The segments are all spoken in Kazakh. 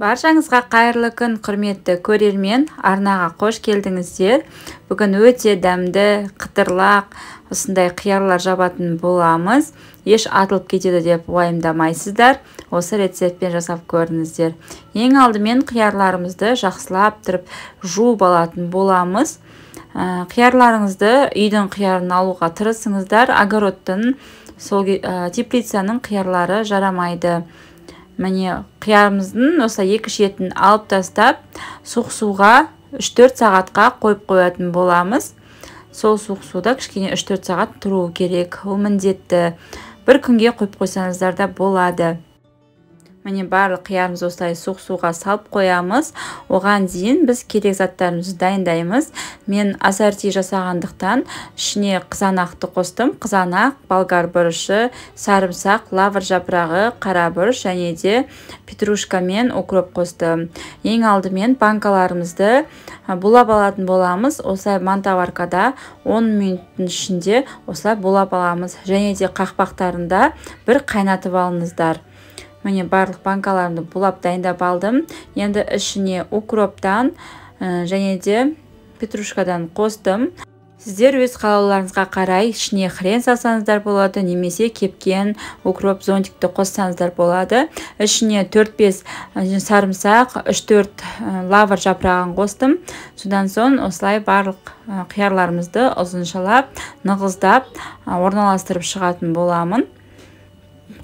Баршаңызға қайырлы күн, құрметті көрермен, арнаға қош келдіңіздер. Бүгін өте дәмді, қытырлақ, осындай қиярлар жабатын боламыз. Еш атылып кетеді деп уайымдамайсыздар. Осы рецептпен жасап көріңіздер. Ең алдымен қиярларымызды жақсылап тұрып жуып алатын боламыз. Қиярларыңызды үйдің қиярын алуға тырысыңыздар. Огородтың, теплицаның қиярлары жарамайды. Міне қиярымыздың осылай екі шетін алып тастап, суық суға 3-4 сағатқа қойып қоятын боламыз. Сол суық суда кішкене 3-4 сағат тұруы керек. Ол міндетті. Бір күнге қойып қойсаңыздар да болады. Міне барлық қиярымыз осылай суық суға салып қоямыз. Оған дейін біз керек заттарымызды дайындаймыз. Мен ассорти жасағандықтан ішіне қызанақты қостым. Қызанақ, болгар бұрышы, сарымсақ, лавр жапырағы, қара бұрыш және де петрушка мен укроп қостым. Ең алдымен банкаларымызды булап алатын боламыз. Осылай мантаваркада 10 минуттың ішінде осылай булап аламыз. Және де қақпақтарында бір қайнатып алыңыздар. Міне барлық банкаларымды булап дайындап алдым. Енді ішіне укроптан және де петрушкадан қостым. Сіздер өз қалауларыңызға қарай ішіне хрен салсаңыздар болады, немесе кепкен укроп зонтикті қоссаңыздар болады. Ішіне 4-5 сарымсақ, 3-4 лавр жапырағын қостым. Содан соң осылай барлық қиярларымызды ұзыншалап, нығыздап, орналастырып шығатын боламын.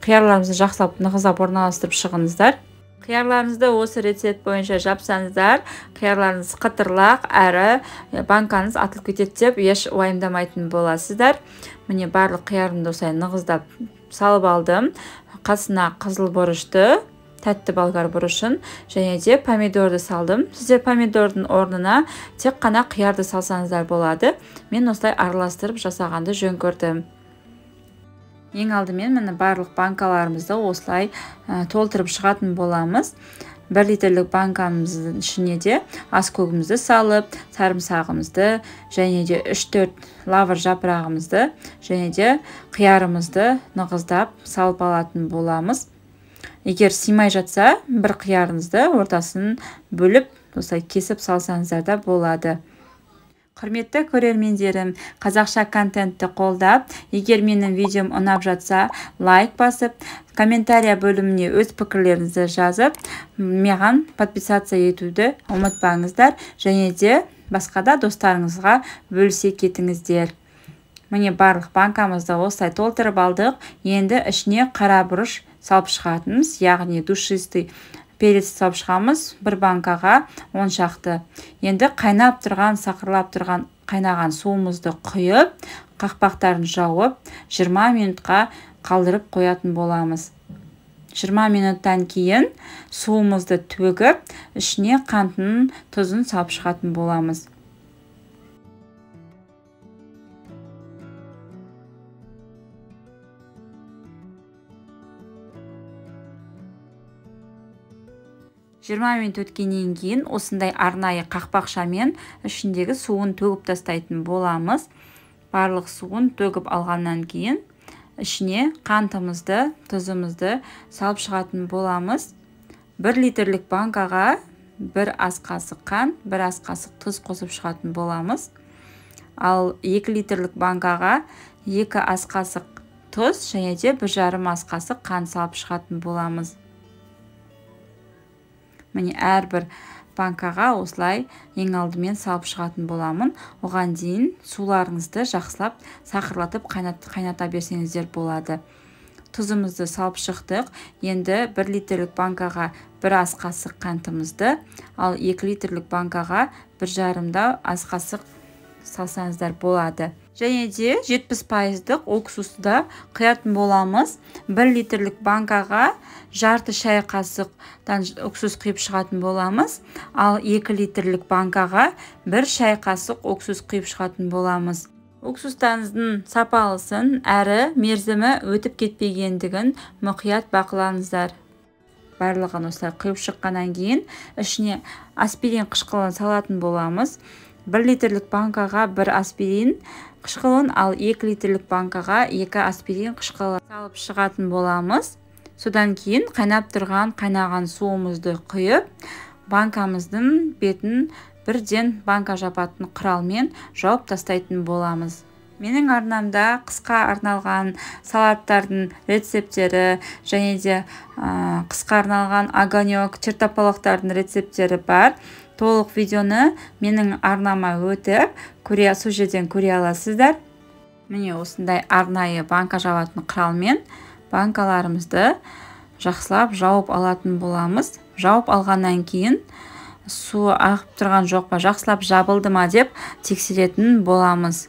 Қиярларымызды жақсылап нығыздап орналастырып шығыңыздар. Қиярларыңызды осы рецепт бойынша жапсаңыздар, қиярларыңыз қытырлақ әрі банкаңыз атылып кетеді деп еш уайымдамайтын боласыздар. Міне барлық қиярымды осылай нығыздап салып алдым. Қасына қызыл бұрышты, тәтті болгар бұрышын және де помидорды салдым. Сіздер помидордың орнына тек қана қиярды салсаңыздар болады. Мен осылай араластырып жасағанды жөн көрдім. Ең алдымен міне барлық банкаларымызды осылай толтырып шығатын боламыз. 1 литрлік банкамыздың ішіне де аскөгімізді салып, сарымсағымызды және де 3-4 лавр жапырағымызды және де қиярымызды нығыздап салып алатын боламыз. Егер сыймай жатса, бір қиярыңызды ортасын бөліп, осылай кесіп салсаңыздар да болады. Құрметті көрермендерім, қазақша контентті қолдап, егер менің видеом ұнап жатса, лайк басып, комментария бөліміне өз пікірлеріңізді жазып, маған подписация етуді ұмытпаңыздар, және де басқа да достарыңызға бөлісе кетіңіздер. Міне барлық банкамызды осылай толтырып алдық. Енді ішіне қара бұрыш салып шығатынымыз, яғни душистый перец салып шығамыз. Бір банкаға 10 шақты. Енді қайнап тұрған, сақырлап тұрған қайнаған суымызды құйып, қақпақтарын жауып, 20 минутқа қалдырып қоятын боламыз. 20 минуттан кейін суымызды төгіп, ішіне қантын, тұзын салып шығатын боламыз. Минут өткеннен кейін осындай арнайы қақпақшамен ішіндегі суын төгіп тастайтын боламыз. Барлық суын төгіп алғаннан кейін ішіне қантымызды, тұзымызды салып шығатын боламыз. 1 литрлік банкаға 1 ас қасық қант, 1 ас қасық тұз қосып шығатын боламыз. Ал 2 литрлік банкаға 2 ас қасық тұз және де 1,5 ас қасық қант салып шығатын боламыз. Міне әрбір банкаға осылай ең алдымен салып шығатын боламын. Оған дейін суларыңызды жақсылап сақырлатып қайната берсеңіздер болады. Тұзымызды салып шықтық. Енді 1 литрлік банкаға 1 ас қасық қантымызды, ал 2 литрлік банкаға 1,5 ас қасық салсаңыздар болады. Және де 70% уксусты құятын боламыз. 1 литрлік банкаға жарты шай қасықтан уксус құйып шығатын боламыз. Ал 2 литрлік банкаға 1 шай қасық уксус құйып шығатын боламыз. Уксустарыңыздың сапалысын әрі мерзімі өтіп кетпегендігін мұқият бақылаңыздар. Барлығын осылай құйып шыққаннан кейін ішіне аспирин қышқылын салатын боламыз. 1 литрлік банкаға 1 аспирин қышқылын, ал 2 литрлік банкаға 2 аспирин қышқылын салып шығатын боламыз. Содан кейін қайнап тұрған қайнаған суымызды құйып, банкамыздың бетін бірден банка жабатын құралмен жауып тастайтын боламыз. Менің арнамда қысқа арналған салаттардың рецептері және де қысқа арналған огонек, чертополохтардың рецептері бар. Толық видеоны менің арнама өтіп, сол жерден көре аласыздар. Міне осындай арнайы банка жабатын құралмен банкаларымызды жақсылап жауып алатын боламыз. Жауып алғаннан кейін су ағып тұрған жоқ па, жақсылап жабылды ма деп тексеретін боламыз.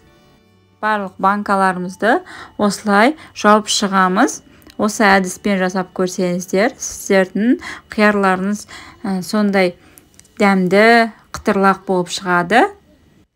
Барлық банкаларымызды осылай жауып шығамыз. Осы әдіспен жасап көрсеңіздер, сіздердің қиярларыңыз сондай дәмді, қытырлақ болып шығады.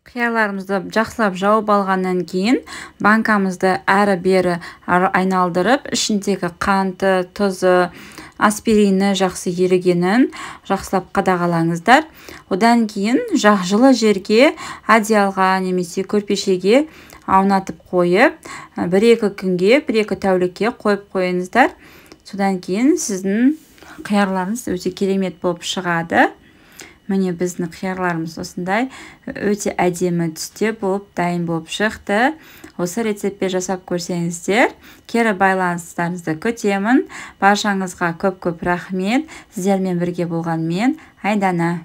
Қиярларымызды жақсылап жауып алғаннан кейін банкамызды әрі-бері айналдырып, ішіндегі қанты, тұзы, аспирині жақсы ерігенін жақсылап қадағалаңыздар. Одан кейін жылы жерге, одеялға немесе көрпешеге аунатып қойып, 1-2 күнге, 1-2 тәулікке қойып қойыңыздар. Содан кейін сіздің қиярларыңыз өте керемет болып шығады. Міне біздің қиярларымыз осындай өте әдемі түсте болып, дайын болып шықты. Осы рецептпен жасап көрсеңіздер, кері байланыстарыңызды күтемін. Баршаңызға көп-көп рахмет. Сіздермен бірге болған мен Айдана.